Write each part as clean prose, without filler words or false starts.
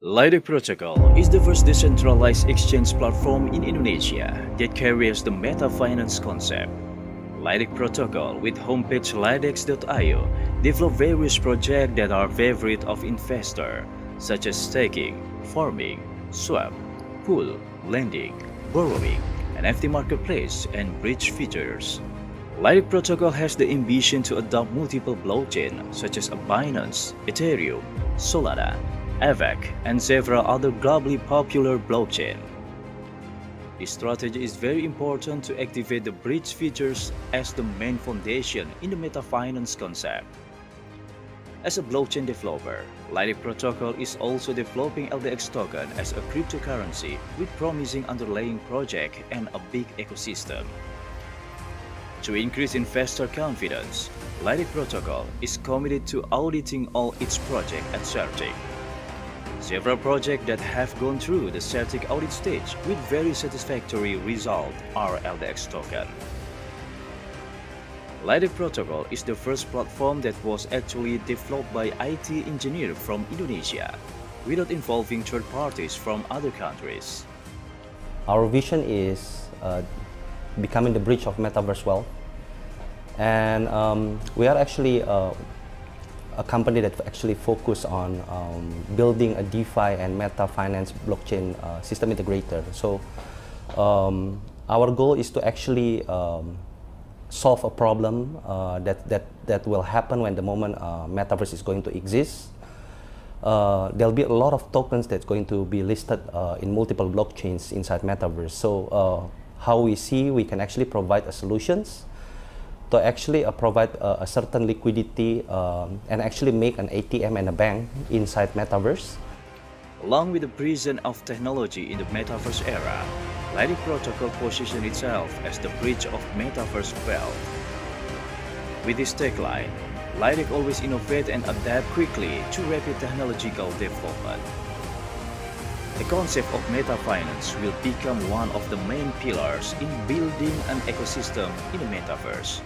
Lido Protocol is the first decentralized exchange platform in Indonesia that carries the meta finance concept. Lidex Protocol with homepage lidex.io develop various projects that are favorite of investor, such as staking, farming, swap, pool, lending, borrowing, NFT marketplace, and bridge features. Lidex Protocol has the ambition to adopt multiple blockchains such as Binance, Ethereum, Solana, AVAX, and several other globally popular blockchains. This strategy is very important to activate the bridge features as the main foundation in the meta finance concept. As a blockchain developer, Lidex Protocol is also developing LDX token as a cryptocurrency with promising underlying project and a big ecosystem. To increase investor confidence, Lidex Protocol is committed to auditing all its projects at Certic. Several projects that have gone through the Certic audit stage with very satisfactory result are LDX token. Lidex Protocol is the first platform that was actually developed by IT engineer from Indonesia, without involving third parties from other countries. Our vision is becoming the bridge of metaverse wealth, and we are actually a company that actually focus on building a DeFi and meta finance blockchain system integrator. So our goal is to actually solve a problem that will happen when the moment metaverse is going to exist. There'll be a lot of tokens that's going to be listed in multiple blockchains inside metaverse. So how we see we can actually provide solutions to actually provide a certain liquidity and actually make an ATM and a bank inside metaverse. Along with the presence of technology in the metaverse era, Lidex Protocol positions itself as the bridge of metaverse wealth. With this tagline, Lidex always innovate and adapt quickly to rapid technological development. The concept of meta finance will become one of the main pillars in building an ecosystem in the metaverse,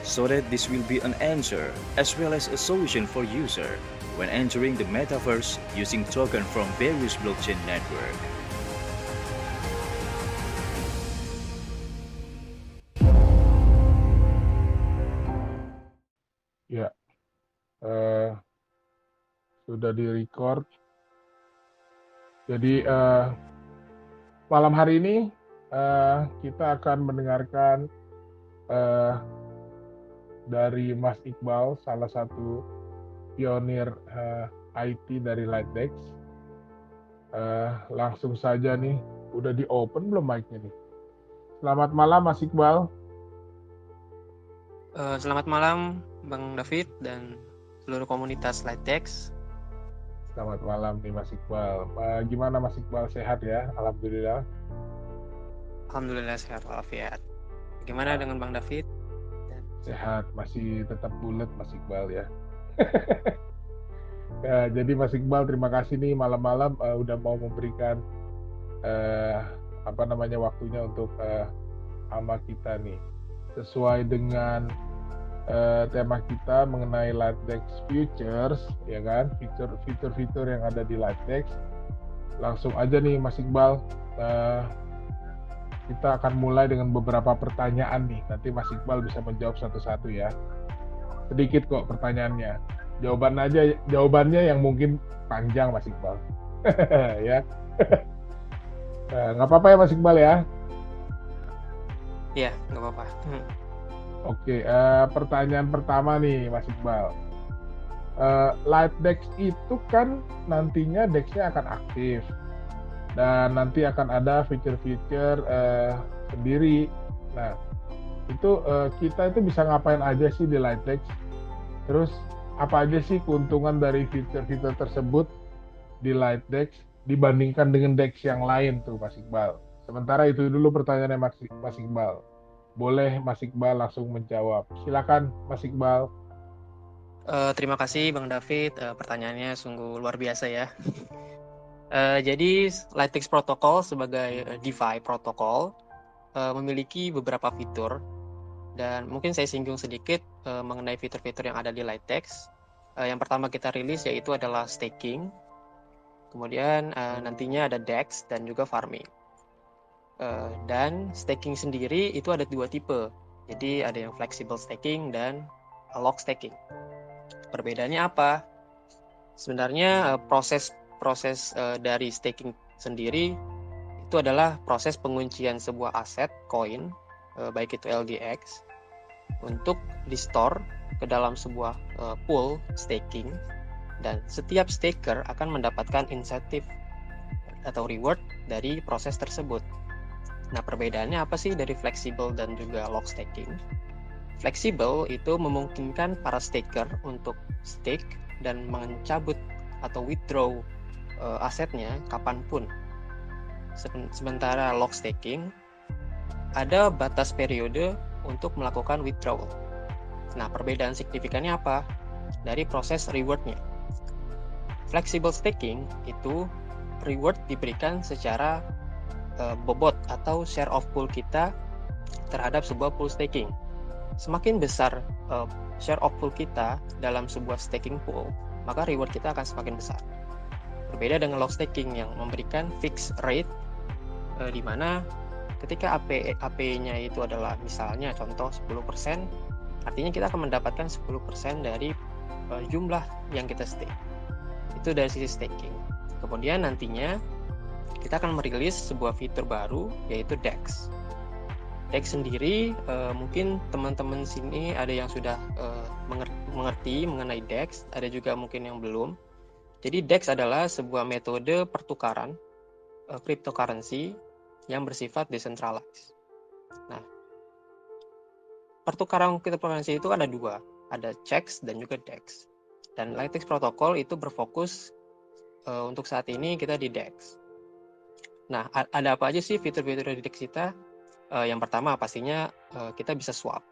so that this will be an answer as well as a solution for user when entering the metaverse using token from various blockchain network. Ya, sudah di-record. Jadi malam hari ini kita akan mendengarkan dari Mas Iqbal, salah satu pionir IT dari Lidex. Langsung saja nih, udah di-open belum mic-nya nih? Selamat malam Mas Iqbal. Selamat malam Bang David dan seluruh komunitas Lidex. Selamat malam nih Mas Iqbal. Gimana Mas Iqbal, sehat ya? Alhamdulillah. Alhamdulillah sehat walafiat. Gimana dengan Bang David? Sehat, masih tetap bulat Mas Iqbal ya. Ya, jadi Mas Iqbal, terima kasih nih malam-malam udah mau memberikan waktunya untuk sama kita nih. Sesuai dengan tema kita mengenai Lidex Futures, ya kan? Fitur-fitur yang ada di Lidex. Langsung aja nih Mas Iqbal, kita akan mulai dengan beberapa pertanyaan nih. Nanti Mas Iqbal bisa menjawab satu-satu ya. Sedikit kok pertanyaannya. Jawabannya yang mungkin panjang Mas Iqbal. Ya. Nggak apa-apa ya Mas Iqbal ya? Iya, nggak apa-apa. Oke, pertanyaan pertama nih Mas Iqbal. Lidex itu kan nantinya DEX-nya akan aktif dan nanti akan ada fitur-fitur sendiri. Nah, itu kita itu bisa ngapain aja sih di Lidex? Terus apa aja sih keuntungan dari fitur-fitur tersebut di Lidex dibandingkan dengan DEX yang lain tuh Mas Iqbal? Sementara itu dulu pertanyaannya Mas Iqbal. Boleh Mas Iqbal langsung menjawab. Silakan Mas Iqbal. Terima kasih Bang David, pertanyaannya sungguh luar biasa ya. Jadi Lidex Protocol sebagai DeFi protokol memiliki beberapa fitur, dan mungkin saya singgung sedikit mengenai fitur-fitur yang ada di Lidex. Yang pertama kita rilis yaitu adalah staking. Kemudian nantinya ada DEX dan juga farming. Dan staking sendiri itu ada 2 tipe. Jadi ada yang flexible staking dan lock staking. Perbedaannya apa? Sebenarnya proses dari staking sendiri itu adalah proses penguncian sebuah aset koin, baik itu LDX, untuk di-store ke dalam sebuah pool staking, dan setiap staker akan mendapatkan insentif atau reward dari proses tersebut. Nah, perbedaannya apa sih dari flexible dan juga lock staking? Flexible itu memungkinkan para staker untuk stake dan mencabut atau withdraw asetnya kapanpun. Sementara lock staking ada batas periode untuk melakukan withdrawal. Nah, perbedaan signifikannya apa? Dari proses rewardnya. Flexible staking itu reward diberikan secara bobot atau share of pool kita terhadap sebuah pool staking. Semakin besar share of pool kita dalam sebuah staking pool, maka reward kita akan semakin besar. Berbeda dengan lock staking yang memberikan fixed rate, di mana ketika AP-nya itu adalah misalnya contoh 10%, artinya kita akan mendapatkan 10% dari jumlah yang kita stake. Itu dari sisi staking. Kemudian nantinya kita akan merilis sebuah fitur baru, yaitu DEX. DEX sendiri, mungkin teman-teman sini ada yang sudah mengerti mengenai DEX, ada juga mungkin yang belum. Jadi DEX adalah sebuah metode pertukaran cryptocurrency yang bersifat decentralized. Nah, pertukaran cryptocurrency itu ada 2, ada CEX dan juga DEX. Dan Lightix Protocol itu berfokus untuk saat ini kita di DEX. Nah, ada apa aja sih fitur-fitur di DEX kita? Yang pertama pastinya kita bisa swap.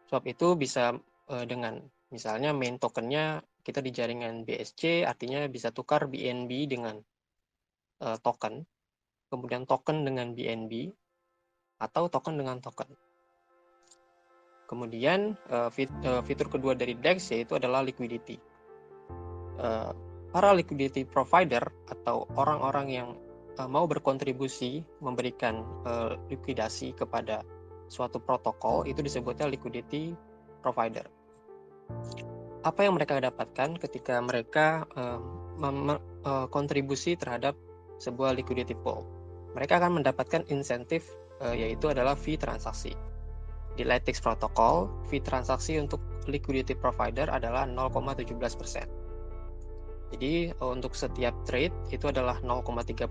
Swap itu bisa dengan misalnya main tokennya kita di jaringan BSC, artinya bisa tukar BNB dengan token, kemudian token dengan BNB, atau token dengan token. Kemudian fitur kedua dari DEX yaitu adalah liquidity. Para liquidity provider atau orang-orang yang mau berkontribusi memberikan likuidasi kepada suatu protokol itu disebutnya liquidity provider. Apa yang mereka dapatkan ketika mereka kontribusi terhadap sebuah liquidity pool? Mereka akan mendapatkan insentif, yaitu adalah fee transaksi. Di Lightix Protocol, fee transaksi untuk liquidity provider adalah 0,17%. Jadi untuk setiap trade itu adalah 0,3%.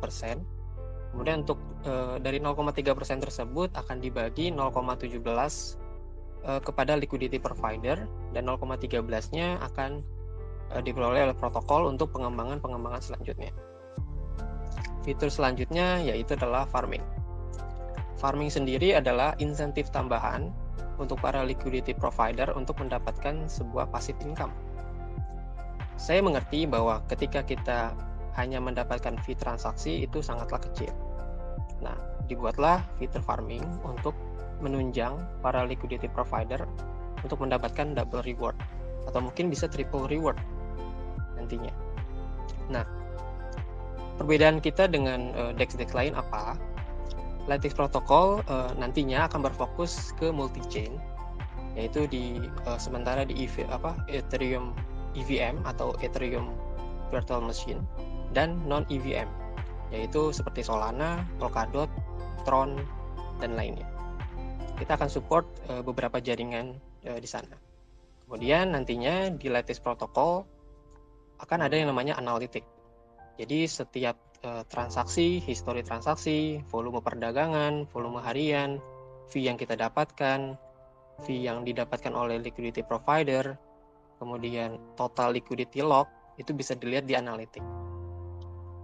Kemudian untuk dari 0,3% tersebut akan dibagi 0,17 kepada liquidity provider, dan 0,13-nya akan dikelola oleh protokol untuk pengembangan selanjutnya. Fitur selanjutnya yaitu adalah farming. Farming sendiri adalah insentif tambahan untuk para liquidity provider untuk mendapatkan sebuah passive income. Saya mengerti bahwa ketika kita hanya mendapatkan fee transaksi itu sangatlah kecil. Nah, dibuatlah fitur farming untuk menunjang para liquidity provider untuk mendapatkan double reward atau mungkin bisa triple reward nantinya. Nah, perbedaan kita dengan DEX lain apa? Lightix Protocol nantinya akan berfokus ke multi-chain, yaitu sementara di Ethereum EVM atau Ethereum Virtual Machine, dan non-EVM, yaitu seperti Solana, Polkadot, Tron, dan lainnya. Kita akan support beberapa jaringan di sana. Kemudian nantinya di Lightix Protocol akan ada yang namanya analitik. Jadi setiap transaksi, histori transaksi, volume perdagangan, volume harian, fee yang kita dapatkan, fee yang didapatkan oleh liquidity provider, kemudian total liquidity lock, itu bisa dilihat di analitik.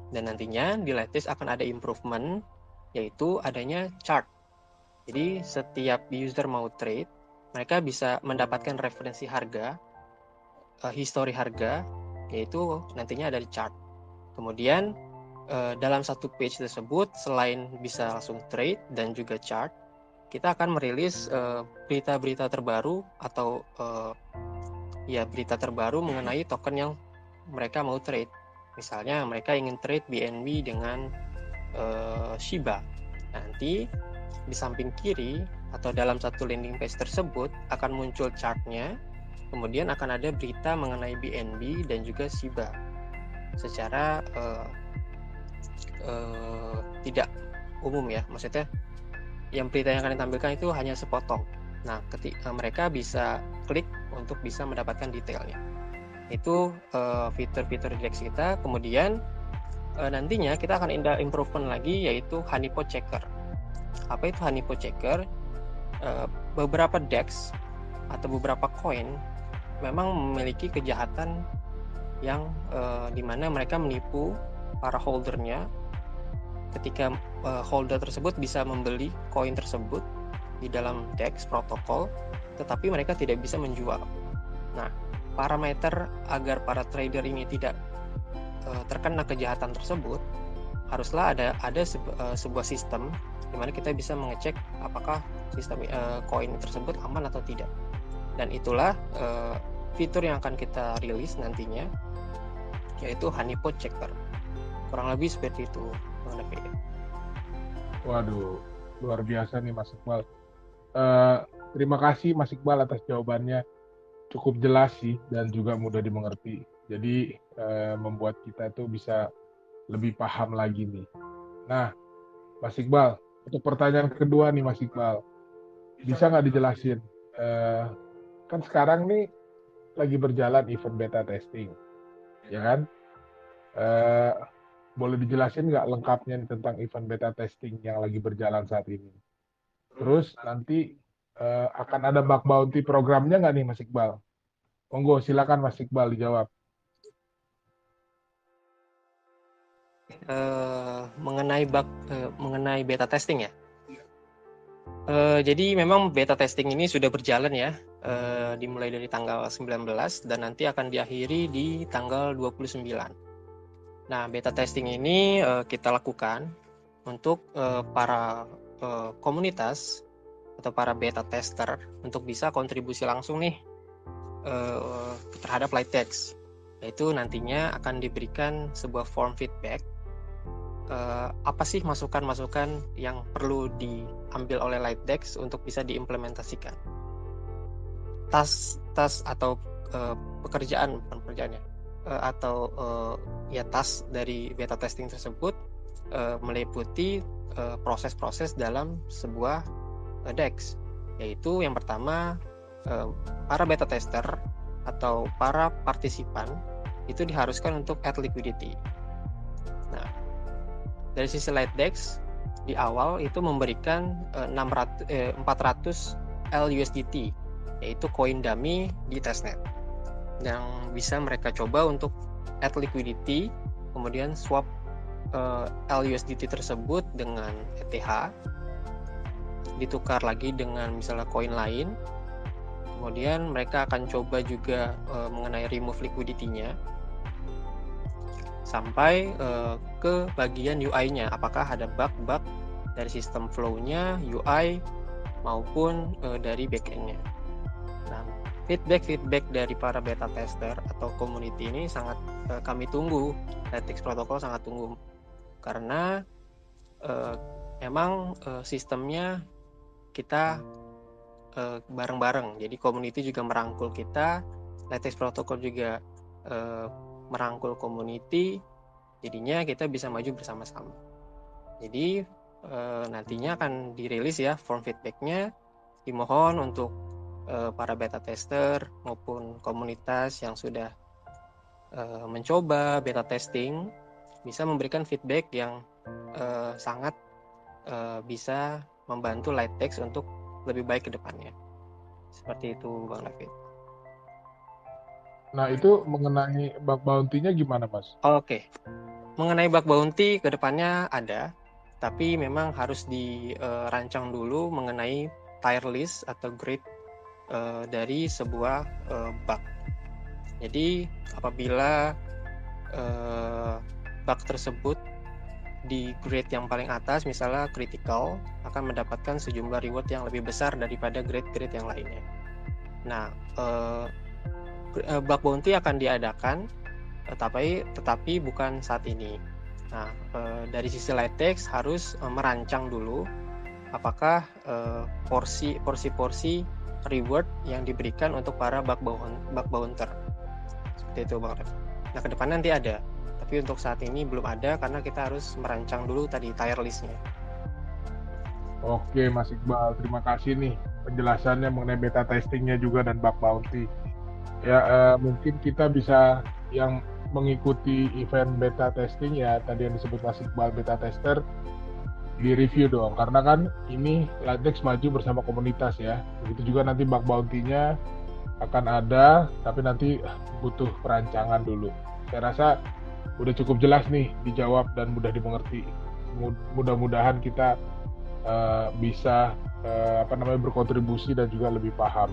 Dan nantinya di Lightix akan ada improvement, yaitu adanya chart. Jadi setiap user mau trade, mereka bisa mendapatkan referensi harga, histori harga, yaitu nantinya ada di chart. Kemudian dalam satu page tersebut, selain bisa langsung trade dan juga chart, kita akan merilis berita-berita terbaru atau berita terbaru mengenai token yang mereka mau trade. Misalnya mereka ingin trade BNB dengan Shiba. Nanti di samping kiri atau dalam satu landing page tersebut akan muncul chartnya, kemudian akan ada berita mengenai BNB dan juga Shiba secara tidak umum ya, maksudnya yang berita yang akan ditampilkan itu hanya sepotong. Nah, ketika mereka bisa klik untuk bisa mendapatkan detailnya. Itu fitur-fitur DEX kita. Kemudian nantinya kita akan improvement lagi, yaitu honeypot checker. Apa itu honeypot checker? Beberapa DEX atau beberapa koin memang memiliki kejahatan yang dimana mereka menipu para holdernya ketika holder tersebut bisa membeli koin tersebut di dalam DEX protokol, tetapi mereka tidak bisa menjual. Nah, parameter agar para trader ini tidak terkena kejahatan tersebut, haruslah ada sebuah sistem di mana kita bisa mengecek apakah sistem koin tersebut aman atau tidak. Dan itulah fitur yang akan kita rilis nantinya, yaitu honeypot checker. Kurang lebih seperti itu. Waduh, luar biasa nih Mas Iqbal. Terima kasih Mas Iqbal atas jawabannya. Cukup jelas sih dan juga mudah dimengerti. Jadi membuat kita itu bisa lebih paham lagi nih. Nah, Mas Iqbal, untuk pertanyaan kedua nih Mas Iqbal, bisa nggak dijelasin? Kan sekarang nih lagi berjalan event beta testing, ya kan? Boleh dijelasin nggak lengkapnya nih tentang event beta testing yang lagi berjalan saat ini? Terus nanti akan ada bug bounty programnya nggak nih Mas Iqbal? Monggo silakan Mas Iqbal dijawab. Mengenai beta testing ya. Jadi memang beta testing ini sudah berjalan ya, dimulai dari tanggal 19 dan nanti akan diakhiri di tanggal 29. Nah, beta testing ini kita lakukan untuk para komunitas atau para beta tester untuk bisa kontribusi langsung nih terhadap LightDEX. Yaitu nantinya akan diberikan sebuah form feedback. Apa sih masukan-masukan yang perlu diambil oleh LightDEX untuk bisa diimplementasikan? Tas atau pekerjaan, bukan pekerjaannya, atau ya tas dari beta testing tersebut meliputi proses-proses dalam sebuah DEX, yaitu yang pertama para beta tester atau para partisipan itu diharuskan untuk add liquidity. Nah, dari sisi LightDEX di awal itu memberikan 400 LUSDT, yaitu koin dummy di testnet yang bisa mereka coba untuk add liquidity, kemudian swap LUSDT tersebut dengan ETH, ditukar lagi dengan misalnya koin lain. Kemudian mereka akan coba juga mengenai remove liquidity-nya sampai ke bagian UI-nya, apakah ada bug-bug dari sistem flow-nya, UI maupun dari back-end-nya. Nah, feedback dari para beta tester atau community ini sangat kami tunggu, LightDEX protokol sangat tunggu, karena emang sistemnya kita bareng-bareng, jadi community juga merangkul kita, LightDEX protokol juga merangkul community, jadinya kita bisa maju bersama-sama. Jadi nantinya akan dirilis ya form feedbacknya. Dimohon untuk para beta tester maupun komunitas yang sudah mencoba beta testing bisa memberikan feedback yang sangat bisa membantu LightDEX untuk lebih baik ke depannya. Seperti itu Bang David. Nah, itu mengenai bug bounty-nya gimana, Mas? Oke. Mengenai bug bounty ke depannya ada, tapi memang harus dirancang dulu mengenai tier list atau grade dari sebuah bug. Jadi apabila bug tersebut di grade yang paling atas, misalnya critical, akan mendapatkan sejumlah reward yang lebih besar daripada grade-grade yang lainnya. Nah, bug bounty akan diadakan tetapi bukan saat ini. Nah, dari sisi LaTeX harus merancang dulu apakah porsi-porsi reward yang diberikan untuk para bug bounter. Seperti itu Bang Ref. Nah, ke depan nanti ada. Tapi untuk saat ini belum ada karena kita harus merancang dulu tadi tier list-nya. Oke Mas Iqbal, terima kasih nih penjelasannya mengenai beta testingnya juga dan bug bounty. Ya mungkin kita bisa yang mengikuti event beta testing ya tadi yang disebut Mas Iqbal beta tester di review dong, karena kan ini LaTeX maju bersama komunitas ya. Begitu juga nanti bug bounty-nya akan ada, tapi nanti butuh perancangan dulu. Saya rasa udah cukup jelas nih dijawab dan mudah dimengerti. Mudah-mudahan kita bisa berkontribusi dan juga lebih paham.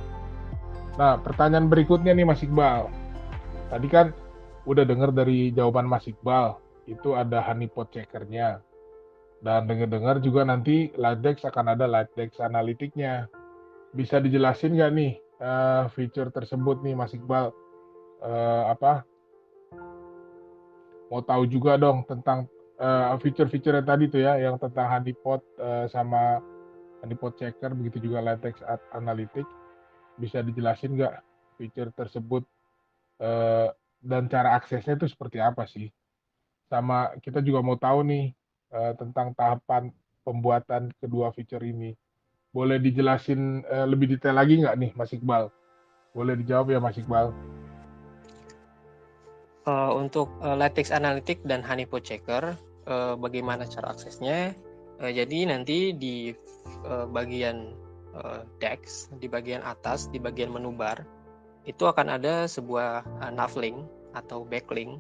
Nah, pertanyaan berikutnya nih Mas Iqbal. Tadi kan udah dengar dari jawaban Mas Iqbal, itu ada honeypot checker-nya. Dan dengar-dengar juga nanti LaTeX akan ada LaTeX Analytics-nya. Bisa dijelasin nggak nih fitur tersebut nih Mas Iqbal? Mau tahu juga dong tentang fitur-fitur yang tadi tuh ya, yang tentang honeypot sama honeypot checker, begitu juga LaTeX Analytics. Bisa dijelasin nggak fitur tersebut dan cara aksesnya itu seperti apa sih? Sama kita juga mau tahu nih tentang tahapan pembuatan kedua fitur ini. Boleh dijelasin lebih detail lagi nggak nih Mas Iqbal? Boleh dijawab ya Mas Iqbal? Untuk LaTeX Analytics dan honeypot checker, bagaimana cara aksesnya? Jadi nanti di bagian DEX, di bagian atas, di bagian menu bar, itu akan ada sebuah navlink atau backlink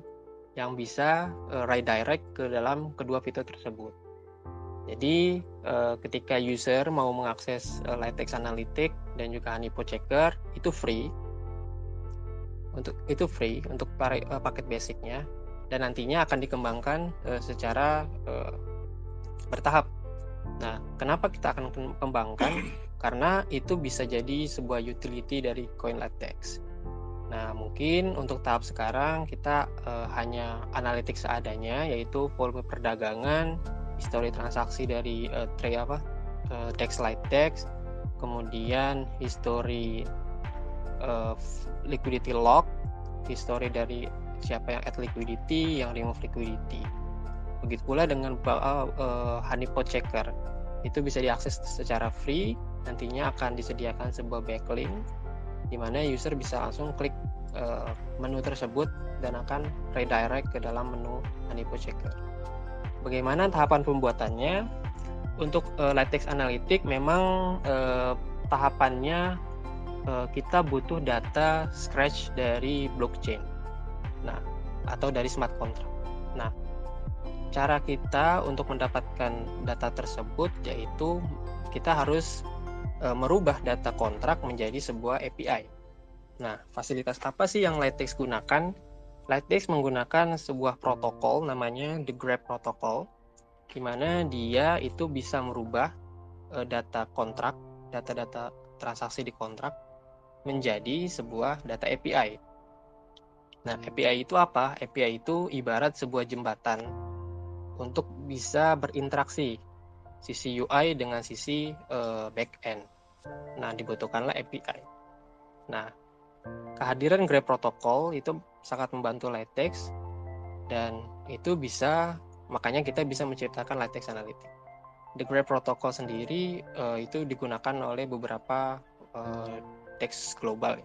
yang bisa redirect ke dalam kedua fitur tersebut. Jadi ketika user mau mengakses LaTeX Analytics dan juga honeypot checker, itu free. Untuk paket basicnya, dan nantinya akan dikembangkan secara bertahap. Nah, kenapa kita akan kembangkan? Karena itu bisa jadi sebuah utility dari Coin LaTeX. Nah, mungkin untuk tahap sekarang kita hanya analitik seadanya, yaitu volume perdagangan, histori transaksi dari DEX LaTeX, kemudian histori liquidity log, history dari siapa yang add liquidity, yang remove liquidity. Begitu pula dengan honeypot checker, itu bisa diakses secara free. Nantinya akan disediakan sebuah backlink di mana user bisa langsung klik menu tersebut dan akan redirect ke dalam menu honeypot checker. Bagaimana tahapan pembuatannya? Untuk LaTeX Analytics memang tahapannya kita butuh data scratch dari blockchain, nah atau dari smart contract. Nah, cara kita untuk mendapatkan data tersebut yaitu kita harus merubah data kontrak menjadi sebuah API. Nah, fasilitas apa sih yang LaTeX gunakan? LaTeX menggunakan sebuah protokol namanya the Grep Protocol, di mana dia itu bisa merubah data kontrak, data-data transaksi di kontrak menjadi sebuah data API. Nah, API itu apa? API itu ibarat sebuah jembatan untuk bisa berinteraksi sisi UI dengan sisi back-end. Nah, dibutuhkanlah API. Nah, kehadiran Grep Protocol itu sangat membantu LaTeX, dan itu makanya kita bisa menciptakan LaTeX Analytics. The Grep Protocol sendiri itu digunakan oleh beberapa DEX global.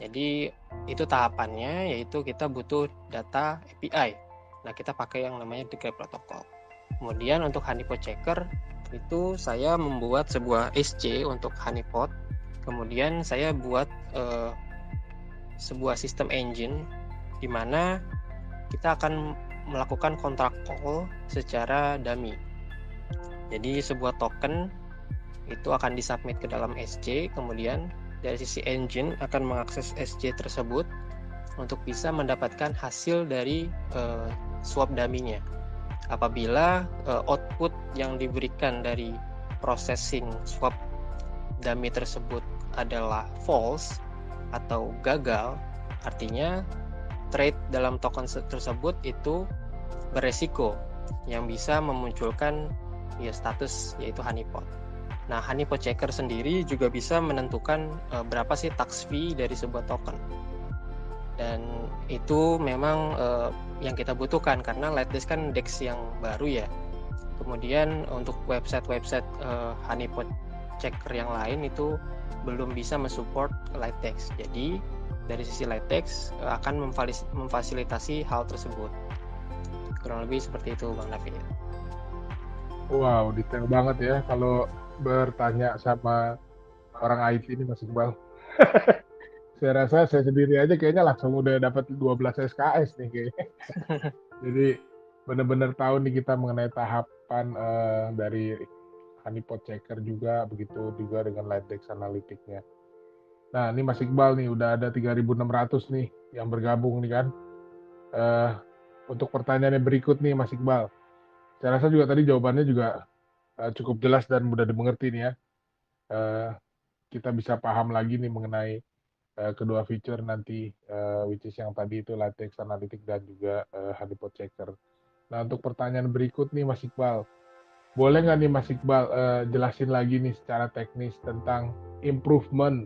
Jadi itu tahapannya, yaitu kita butuh data API. Nah, kita pakai yang namanya The Grep Protocol. Kemudian untuk honeypot checker itu saya membuat sebuah SC untuk honeypot. Kemudian saya buat sebuah sistem engine di mana kita akan melakukan contract call secara dummy. Jadi sebuah token itu akan disubmit ke dalam SC, kemudian dari sisi engine akan mengakses SC tersebut untuk bisa mendapatkan hasil dari swap dummy-nya. Apabila output yang diberikan dari processing swap dummy tersebut adalah false atau gagal, artinya trade dalam token tersebut itu beresiko yang bisa memunculkan ya status yaitu honeypot. Nah, honeypot checker sendiri juga bisa menentukan berapa sih tax fee dari sebuah token. Dan itu memang yang kita butuhkan karena Lightdesk kan DEX yang baru ya. Kemudian untuk website-website honeypot checker yang lain itu belum bisa mensupport Lightdesk. Jadi dari sisi Lightdesk akan memfasilitasi hal tersebut. Kurang lebih seperti itu Bang David. Wow, detail banget ya kalau bertanya sama orang IT ini Mas Iqbal. Saya rasa saya sendiri aja kayaknya langsung udah dapat 12 SKS nih kayaknya. Jadi benar-benar tahu nih kita mengenai tahapan dari honeypot checker juga, begitu juga dengan Lightdesk Analytics-nya. Nah, ini Mas Iqbal nih udah ada 3.600 nih yang bergabung nih kan. Untuk pertanyaan yang berikut nih Mas Iqbal. Saya rasa juga tadi jawabannya juga cukup jelas dan mudah dimengerti nih ya. Kita bisa paham lagi nih mengenai kedua feature nanti, which is yang tadi itu Lightdesk Analytics dan juga honeypot checker. Nah, untuk pertanyaan berikut nih Mas Iqbal, boleh nggak nih Mas Iqbal jelasin lagi nih secara teknis tentang improvement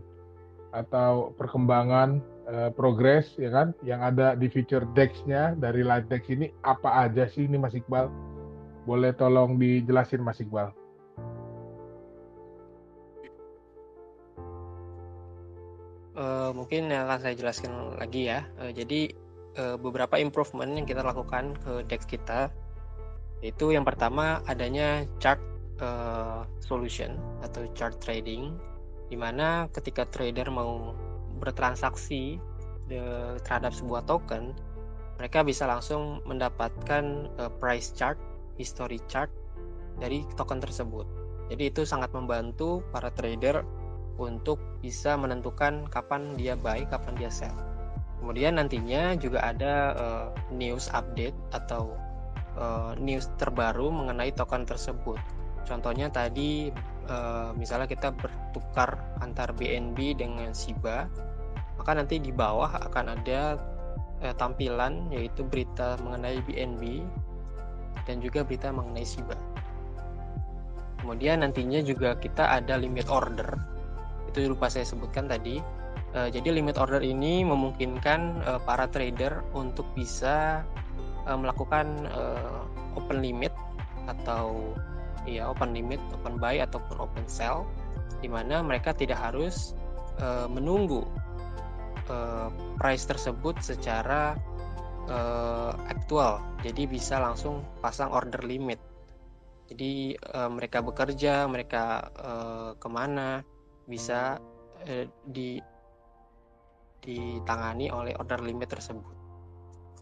atau perkembangan progress ya kan yang ada di feature DEX-nya dari Lightdesk ini apa aja sih ini Mas Iqbal? Boleh tolong dijelasin Mas Iqbal? Mungkin yang akan saya jelaskan lagi ya. Jadi beberapa improvement yang kita lakukan ke DEX kita, itu yang pertama adanya chart solution atau chart trading, di mana ketika trader mau bertransaksi terhadap sebuah token, mereka bisa langsung mendapatkan price chart, history chart dari token tersebut. Jadi itu sangat membantu para trader untuk bisa menentukan kapan dia buy, kapan dia sell. Kemudian nantinya juga ada news update atau news terbaru mengenai token tersebut. Contohnya tadi misalnya kita bertukar antar BNB dengan Shiba, maka nanti di bawah akan ada tampilan yaitu berita mengenai BNB dan juga berita mengenai Shiba. Kemudian nantinya juga kita ada limit order. Itu lupa saya sebutkan tadi. Jadi limit order ini memungkinkan para trader untuk bisa melakukan open limit atau open limit, open buy ataupun open sell, di mana mereka tidak harus menunggu price tersebut secara aktual. Jadi bisa langsung pasang order limit. Jadi mereka bekerja, mereka kemana bisa ditangani oleh order limit tersebut.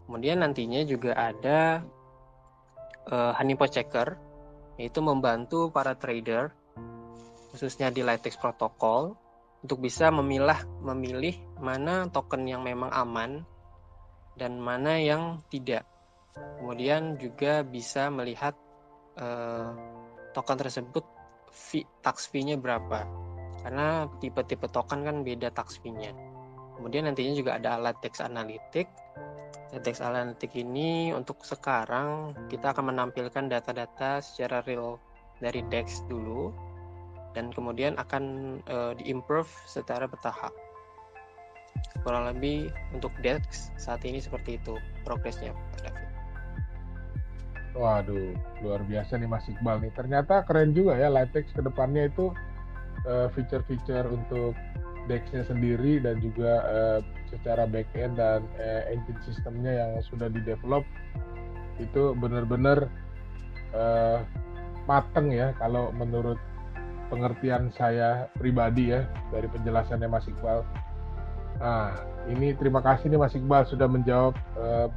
Kemudian nantinya juga ada honeypot checker, yaitu membantu para trader khususnya di Lightdesk protokol untuk bisa memilih mana token yang memang aman dan mana yang tidak. Kemudian juga bisa melihat token tersebut tax fee-nya berapa, karena tipe-tipe token kan beda tax fee-nya. Kemudian nantinya juga ada Lightdesk Analytics. Lightdesk Analytics ini untuk sekarang kita akan menampilkan data-data secara real dari DEX dulu, dan kemudian akan diimprove secara bertahap. Kurang lebih untuk DEX saat ini seperti itu progresnya, Pak David. Waduh, luar biasa nih Mas Iqbal nih. Ternyata keren juga ya Lightdesk ke depannya itu feature-feature untuk DEX-nya sendiri dan juga secara back-end dan engine sistemnya yang sudah di-develop itu benar-benar mateng ya kalau menurut pengertian saya pribadi ya dari penjelasannya Mas Iqbal. Nah, ini terima kasih nih Mas Iqbal sudah menjawab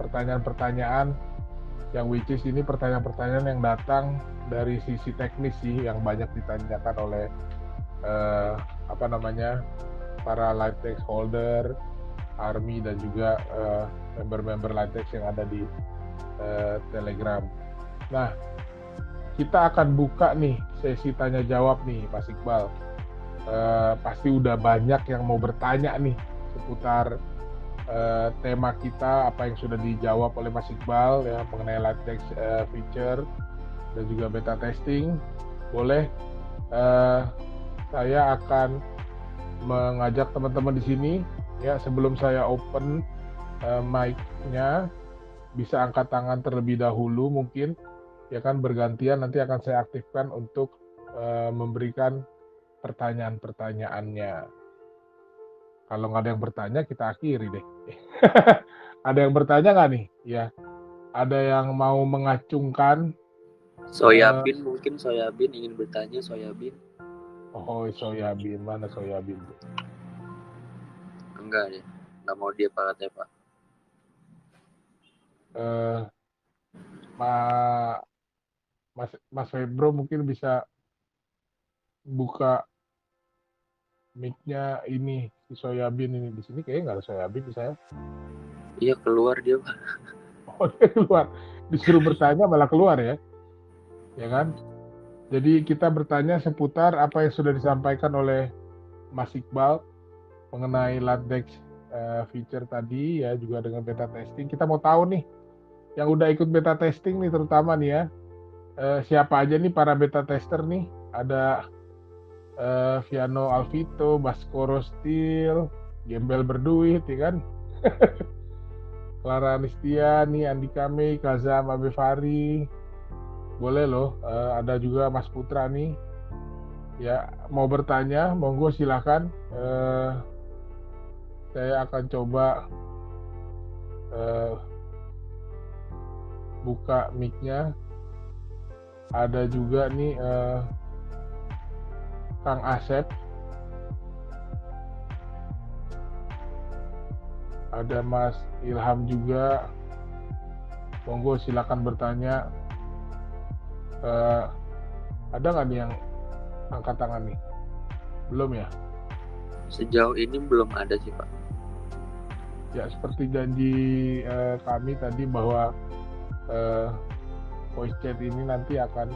pertanyaan-pertanyaan yang which is ini pertanyaan-pertanyaan yang datang dari sisi teknis sih yang banyak ditanyakan oleh para Lightdesk holder, Army dan juga member-member Lightdesk yang ada di Telegram. Nah, kita akan buka nih sesi tanya jawab nih Mas Iqbal. Pasti udah banyak yang mau bertanya nih seputar tema kita, apa yang sudah dijawab oleh Mas Iqbal ya mengenai LightDex feature dan juga beta testing, boleh saya akan mengajak teman-teman di sini ya, sebelum saya open mic-nya, bisa angkat tangan terlebih dahulu mungkin ya kan, bergantian nanti akan saya aktifkan untuk memberikan pertanyaan-pertanyaannya. Kalau nggak ada yang bertanya, kita akhiri deh. Ada yang bertanya nggak nih? Ya, ada yang mau mengacungkan? Soyabin mungkin Soyabin ingin bertanya Soyabin. Oh, Soyabin, mana Soyabin tuh? Enggak ya, nggak mau dia pakai Pak. Mas Febro mungkin bisa buka mic-nya ini, si Soyabin ini. Di sini kayaknya nggak ada Soyabin di saya. Iya, keluar dia Pak. Oh, dia keluar. Disuruh bertanya malah keluar ya. Ya kan? Jadi kita bertanya seputar apa yang sudah disampaikan oleh Mas Iqbal mengenai LightDex feature tadi ya, juga dengan beta testing. Kita mau tahu nih, yang udah ikut beta testing nih terutama nih ya, siapa aja nih para beta tester nih. Ada Viano Alvito, Baskoro Steel, Gembel Berduit ya kan. Clara Anistia nih, Andika Mei, Kazam Abefari. Boleh loh, ada juga Mas Putra nih. Ya, mau bertanya, monggo silakan. Saya akan coba buka mic-nya. Ada juga nih Kang Asep. Ada Mas Ilham juga. Monggo silakan bertanya. Ada nggak nih yang angkat tangan nih? Belum ya? Sejauh ini belum ada sih Pak. Ya, seperti janji kami tadi bahwa voice chat ini nanti akan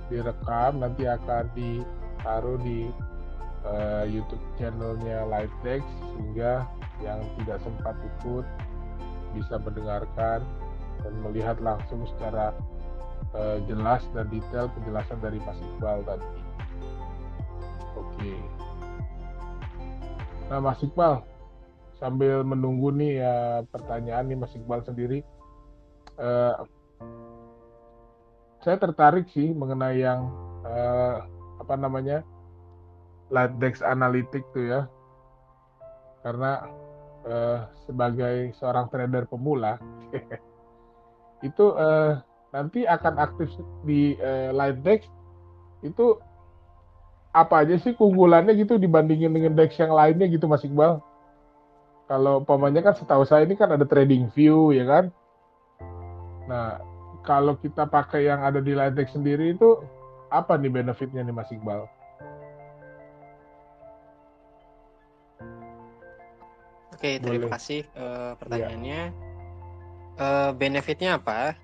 direkam, nanti akan ditaruh di YouTube channelnya LightDex, sehingga yang tidak sempat ikut bisa mendengarkan dan melihat langsung secara jelas dan detail penjelasan dari Mas Iqbal tadi. Oke. Nah, Mas Iqbal, sambil menunggu nih ya pertanyaan nih Mas Iqbal sendiri, saya tertarik sih mengenai yang LightDex Analytics tuh ya, karena sebagai seorang trader pemula itu nanti akan aktif di LightDex itu apa aja sih keunggulannya gitu dibandingin dengan DEX yang lainnya gitu Mas Iqbal? Kalau umpamanya kan setahu saya ini kan ada TradingView ya kan? Nah, kalau kita pakai yang ada di LightDex sendiri itu apa nih benefitnya nih Mas Iqbal? Oke, terima kasih pertanyaannya. Benefitnya apa?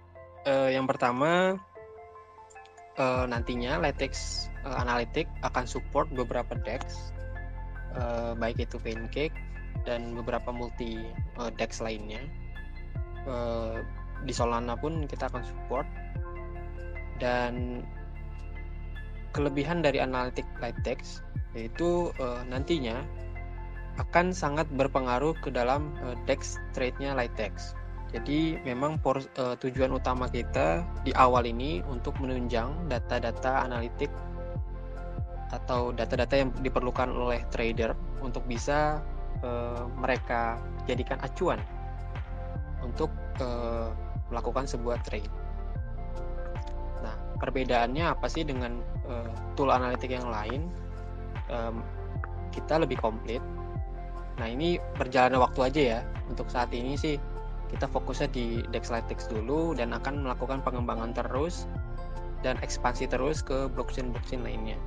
Yang pertama, nantinya LightDex Analytics akan support beberapa DEX, baik itu Pancake dan beberapa multi DEX lainnya. Di Solana pun kita akan support. Dan kelebihan dari Analytics LightDex yaitu nantinya akan sangat berpengaruh ke dalam DEX trade-nya LightDex. Jadi memang tujuan utama kita di awal ini untuk menunjang data-data analitik atau data-data yang diperlukan oleh trader untuk bisa mereka jadikan acuan untuk melakukan sebuah trade. Nah, perbedaannya apa sih dengan tool analitik yang lain? Kita lebih komplit. Nah, ini berjalannya waktu aja ya. Untuk saat ini sih kita fokusnya di DEX LightDex dulu dan akan melakukan pengembangan terus dan ekspansi terus ke blockchain-blockchain lainnya.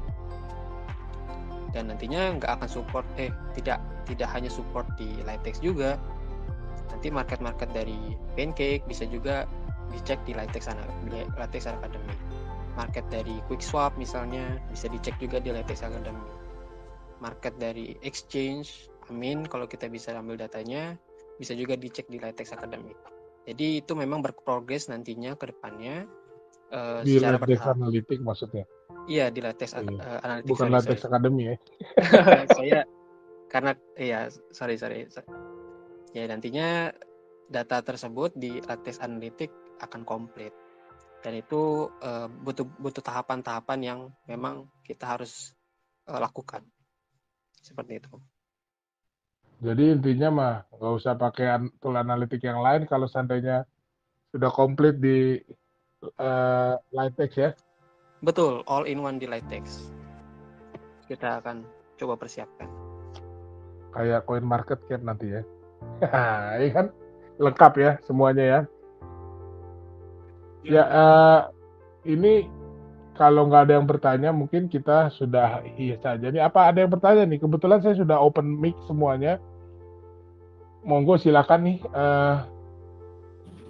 Dan nantinya nggak akan support, tidak hanya support di LightDex juga. Nanti market-market dari Pancake bisa juga dicek di LightDex Academy. Market dari QuickSwap misalnya bisa dicek juga di LightDex Academy. Market dari exchange, Amin, kalau kita bisa ambil datanya, bisa juga dicek di LiteX Academy. Jadi itu memang berprogres nantinya ke depannya Di secara LiteX bertahap. Analytics maksudnya. Iya di LiteX Iya. Analytics, Bukan sorry. LiteX Academy ya. Saya karena sorry. Ya nantinya data tersebut di LiteX Analytics akan komplit. Dan itu butuh tahapan-tahapan yang memang kita harus lakukan. Seperti itu. Jadi intinya mah nggak usah pakai tool analitik yang lain kalau seandainya sudah komplit di LiteX ya. Betul, all in one di LiteX. Kita akan coba persiapkan. Kayak Coin Market Cap nanti ya. Ini kan lengkap ya semuanya ya. Ya ini kalau nggak ada yang bertanya mungkin kita sudah saja nih. Apa ada yang bertanya nih? Kebetulan saya sudah open mic semuanya. Monggo silakan nih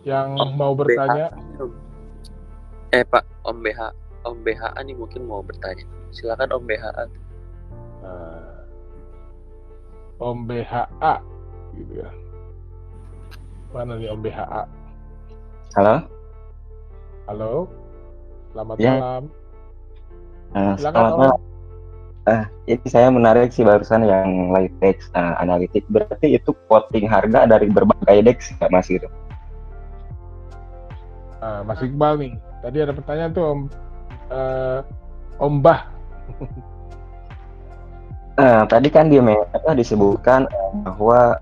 yang mau bertanya. Pak, Om BHA nih mungkin mau bertanya. Silakan Om BHA. Om BHA gitu ya. Mana nih Om BHA? Halo. Selamat malam. Silakan Selamat Om. malam. Ini saya menarik sih barusan yang LiteX Analytics. Berarti itu quoting harga dari berbagai DEX nggak Mas gitu? Mas Iqbal nih. Tadi ada pertanyaan tuh Om Bah. Tadi kan disebutkan bahwa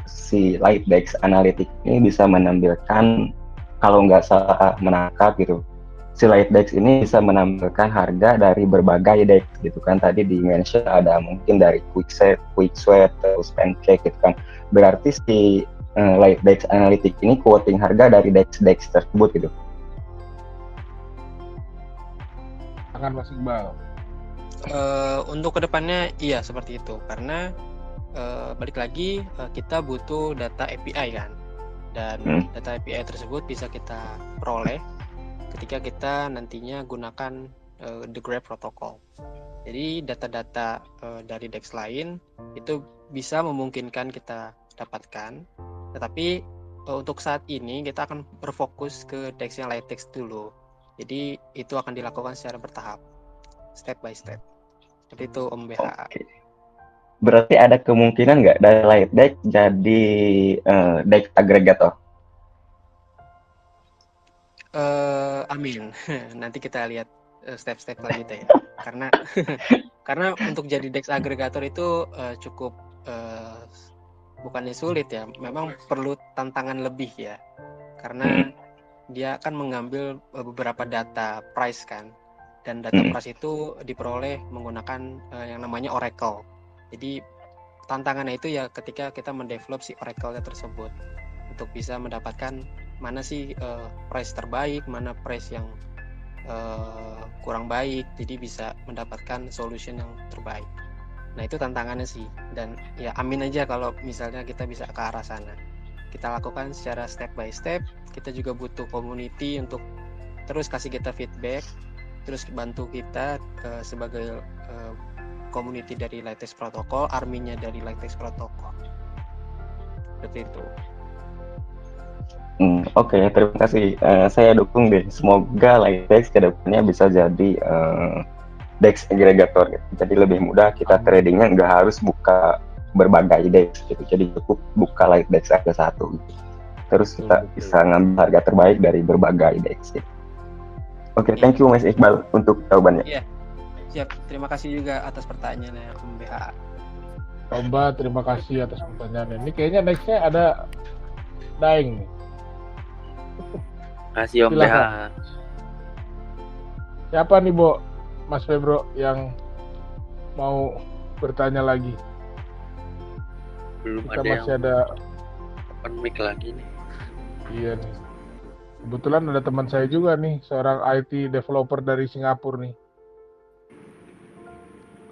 si LiteX Analytics ini bisa menampilkan, kalau nggak salah menangkap gitu, si LiteX ini bisa menampilkan harga dari berbagai DEX gitu kan. Tadi di mention ada mungkin dari QuickSwap, terus Pancake gitu kan. Berarti si LiteX Analytics ini quoting harga dari DEX tersebut gitu. Akan Mas Iqbal. Untuk kedepannya iya seperti itu, karena balik lagi kita butuh data API kan, dan data API tersebut bisa kita peroleh ketika kita nantinya gunakan the Graph protocol. Jadi data-data dari DEX lain itu bisa memungkinkan kita dapatkan, tetapi untuk saat ini kita akan berfokus ke DEX yang LiteX dulu. Jadi itu akan dilakukan secara bertahap, step by step. Seperti itu Om BHA. Okay. Berarti ada kemungkinan nggak dari LiteX jadi DEX agregator? Amin. Nanti kita lihat step-step selanjutnya ya. Karena untuk jadi DEX agregator itu cukup bukannya sulit ya, memang perlu tantangan lebih ya. Karena dia akan mengambil beberapa data price kan. Dan data price itu diperoleh menggunakan yang namanya Oracle. Jadi tantangannya itu ya ketika kita mendevelop si Oracle-nya tersebut untuk bisa mendapatkan mana sih price terbaik, mana price yang kurang baik, jadi bisa mendapatkan solution yang terbaik. Nah itu tantangannya sih, dan ya amin aja kalau misalnya kita bisa ke arah sana. Kita lakukan secara step by step. Kita juga butuh community untuk terus kasih kita feedback, terus bantu kita sebagai community dari LiteX Protocol, army-nya dari LiteX Protocol. Seperti itu. Oke, terima kasih. Saya dukung deh. Semoga LiteX ke depannya bisa jadi DEX aggregator gitu. Jadi lebih mudah kita tradingnya, nggak harus buka berbagai DEX gitu. Jadi cukup buka LiteX aja satu gitu. Terus kita bisa ngambil harga terbaik dari berbagai DEX gitu. Oke, thank you Mas Iqbal untuk jawabannya. Iya, siap. Terima kasih juga atas pertanyaannya Om BHA. Om Bah, terima kasih atas pertanyaannya. Ini kayaknya nextnya ada Daeng nih. Kasih Om BHA. Siapa nih Bo, Mas Febro yang mau bertanya lagi? Belum Kita ada masih yang ada open mic lagi nih. Iya nih. Kebetulan ada teman saya juga nih, seorang IT developer dari Singapura nih.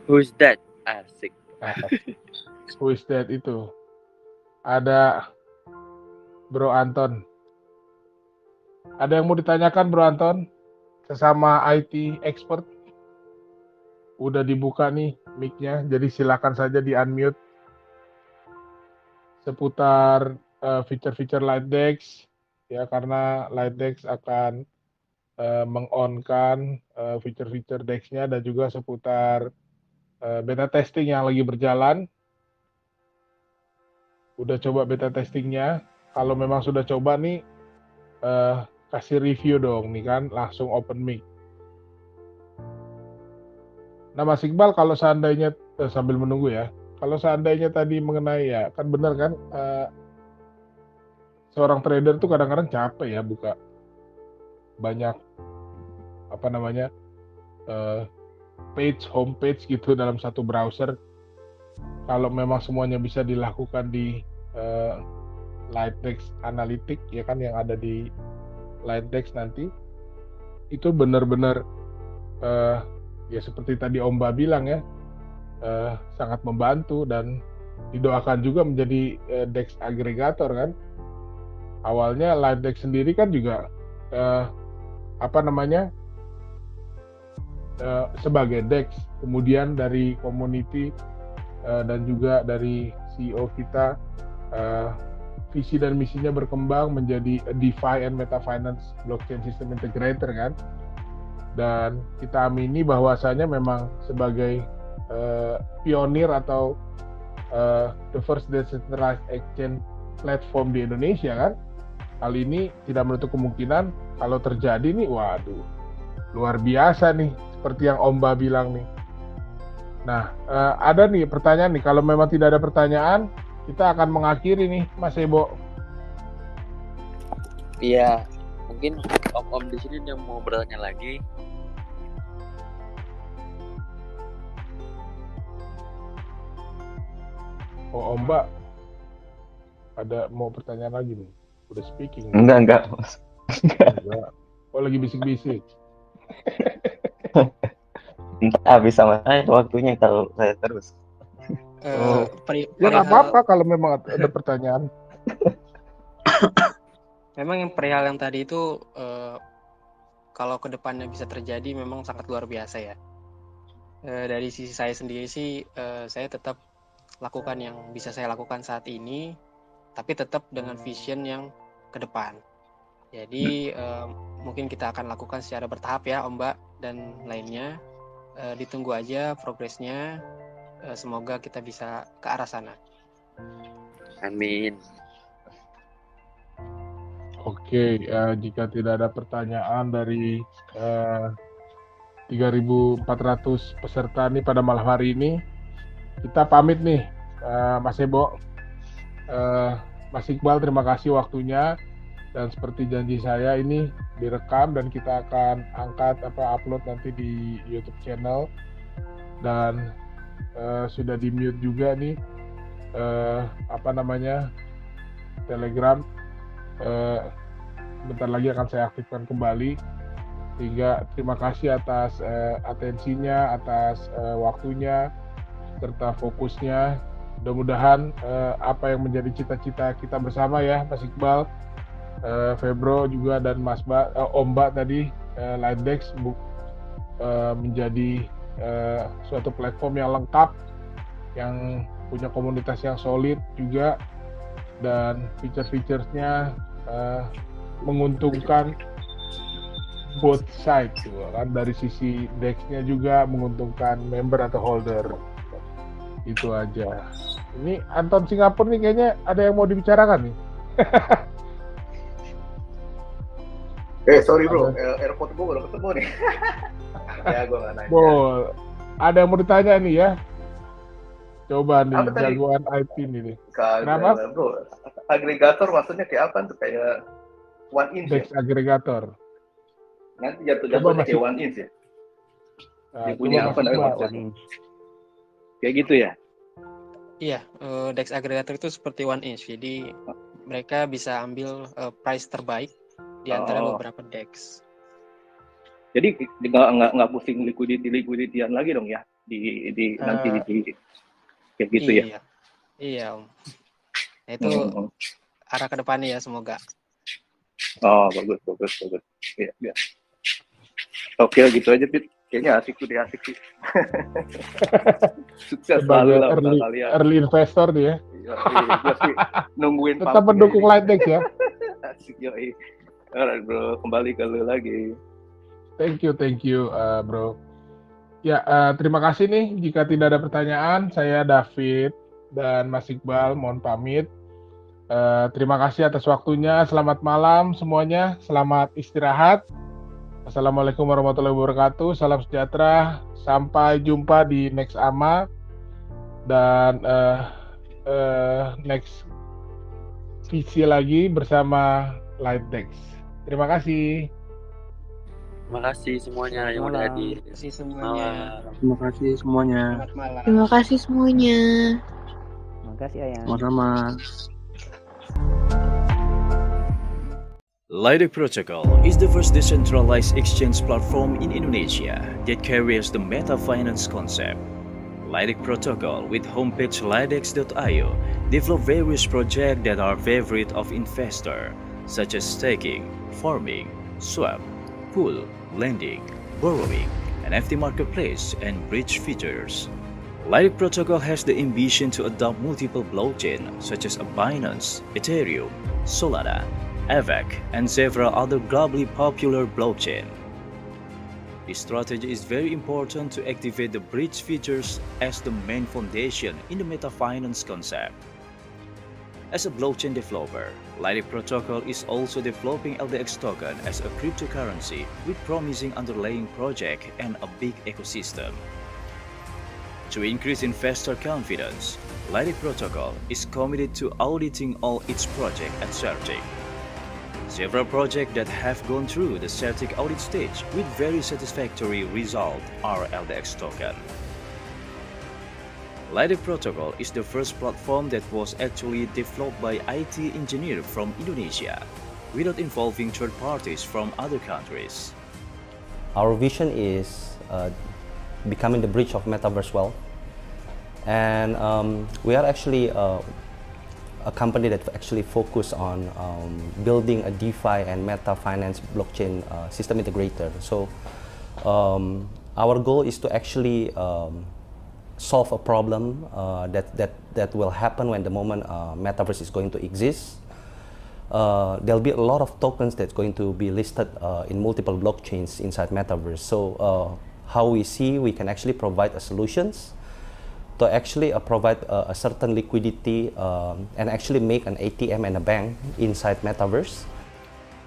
Who's that? Asik. Who is that itu? Ada Bro Anton. Ada yang mau ditanyakan Bro Anton? Sesama IT expert. Udah dibuka nih mic-nya, jadi silakan saja di unmute. seputar feature-feature LightDex ya, karena LightDex akan meng-on-kan feature-feature DEX-nya, dan juga seputar beta testing yang lagi berjalan. Udah coba beta testingnya? Kalau memang sudah coba nih, kasih review dong nih kan, langsung open mic. Nah Mas Iqbal, kalau seandainya sambil menunggu ya, kalau seandainya tadi mengenai, ya kan benar kan, seorang trader tuh kadang-kadang capek ya buka banyak apa namanya homepage gitu dalam satu browser. Kalau memang semuanya bisa dilakukan di LightDex Analytics ya kan, yang ada di LightDex nanti, itu benar-benar ya seperti tadi Om Ba bilang ya, sangat membantu, dan didoakan juga menjadi DEX agregator kan. Awalnya LightDex sendiri kan juga apa namanya sebagai DEX, kemudian dari community dan juga dari CEO kita, visi dan misinya berkembang menjadi DeFi and Meta Finance Blockchain System Integrator kan. Dan kita amini bahwasanya memang sebagai pionir atau the first decentralized exchange platform di Indonesia kan, hal ini tidak menutup kemungkinan kalau terjadi nih, waduh, luar biasa nih, seperti yang Om Ba bilang nih. Nah, ada nih pertanyaan nih, kalau memang tidak ada pertanyaan, kita akan mengakhiri nih, Mas Ebo. Iya, mungkin om-om di sini yang mau bertanya lagi. Oh, Om Ba, ada mau pertanyaan lagi nih? Udah speaking. Enggak. Enggak. Oh, lagi bisik-bisik. Entah habis sama saya waktunya kalau saya terus. Ya nggak apa-apa kalau memang ada pertanyaan. Memang yang perihal yang tadi itu kalau kedepannya bisa terjadi memang sangat luar biasa ya. Dari sisi saya sendiri sih, saya tetap lakukan yang bisa saya lakukan saat ini, tapi tetap dengan vision yang ke depan. Jadi mungkin kita akan lakukan secara bertahap ya Om Ba dan lainnya. Ditunggu aja progresnya. Semoga kita bisa ke arah sana. Amin. Oke, jika tidak ada pertanyaan dari 3.400 peserta nih pada malam hari ini, kita pamit nih, Mas Ebo. Mas Iqbal, terima kasih waktunya, dan seperti janji saya ini direkam dan kita akan upload nanti di YouTube channel, dan sudah di mute juga nih Telegram. Bentar lagi akan saya aktifkan kembali. Sehingga terima kasih atas atensinya, atas waktunya serta fokusnya. Mudah-mudahan apa yang menjadi cita-cita kita bersama ya, Mas Iqbal, Febro juga, dan Om Ba tadi, LightDex menjadi suatu platform yang lengkap, yang punya komunitas yang solid juga, dan feature-featuresnya menguntungkan both sides kan, dari sisi DEX-nya juga menguntungkan member atau holder. Itu aja. Ini Anton Singapura nih kayaknya ada yang mau dibicarakan nih. Sorry bro, airport gue baru ketemu nih. Ya gue nggak nanya. Ada yang mau ditanya nih ya? Coba nih, jagoan IP nih. Kenapa? Bro, agregator maksudnya kayak apa tuh? Kayak one inch DEX ya? agregator. Nanti jatuh-jatuhnya kayak one inch ya? Dia punya apa namanya konsepnya? Kayak gitu ya? Iya, DEX agregator itu seperti one inch. Jadi mereka bisa ambil price terbaik di antara beberapa DEX. Jadi nggak pusing liquidity-an lagi dong ya nanti kayak gitu ya? Iya Om. Itu arah ke depannya ya, semoga. Oh bagus. Iya. Oke, gitu aja Pit. Kayaknya asik sih. Sukses selalu lah untuk kalian. Early investor dia. Gue sih nungguin. Tetap mendukung Lightdex ya. Asik yoi. Alright bro, kembali ke lu lagi. Thank you bro. Ya, terima kasih nih. Jika tidak ada pertanyaan, saya David dan Mas Iqbal mohon pamit. Terima kasih atas waktunya. Selamat malam semuanya. Selamat istirahat. Assalamualaikum warahmatullahi wabarakatuh. Salam sejahtera. Sampai jumpa di next AMA dan next visi lagi bersama Lightdex. Terima kasih. Terima kasih semuanya yang udah hadir. Terima kasih semuanya. Terima kasih semuanya. Selamat malam. Terima kasih semuanya. Terima kasih Ayang. Sama-sama. Lightdex Protocol is the first decentralized exchange platform in Indonesia that carries the meta finance concept. Lightdex Protocol with homepage lightdex.io develop various projects that are favorite of investor, such as staking, farming, swap, pool, lending, borrowing, NFT marketplace, and bridge features. Lightdex Protocol has the ambition to adopt multiple blockchains such as Binance, Ethereum, Solana, AVAX, and several other globally popular blockchains. This strategy is very important to activate the bridge features as the main foundation in the meta finance concept. As a blockchain developer, Lightdex Protocol is also developing LDX token as a cryptocurrency with promising underlying project and a big ecosystem. To increase investor confidence, Lightdex Protocol is committed to auditing all its projects at CertiK. Several projects that have gone through the CertiK audit stage with very satisfactory result are LDX token. Lightdex Protocol is the first platform that was actually developed by IT engineer from Indonesia, without involving third parties from other countries. Our vision is becoming the bridge of metaverse wealth, and we are actually a company that actually focus on building a DeFi and meta finance blockchain system integrator. So our goal is to actually solve a problem that will happen when the moment metaverse is going to exist. There'll be a lot of tokens that's going to be listed in multiple blockchains inside metaverse. So how we see we can actually provide solutions to actually provide a certain liquidity and actually make an ATM and a bank inside metaverse.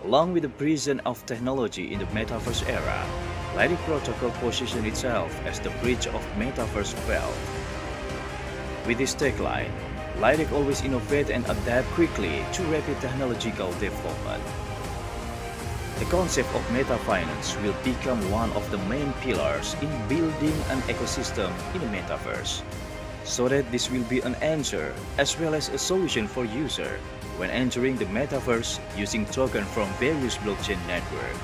Along with the presence of technology in the metaverse era, Lightdex Protocol positioned itself as the bridge of metaverse wealth. With this tagline, Lightdex always innovate and adapt quickly to rapid technological development. The concept of meta finance will become one of the main pillars in building an ecosystem in the metaverse, so that this will be an answer as well as a solution for user when entering the metaverse using token from various blockchain network.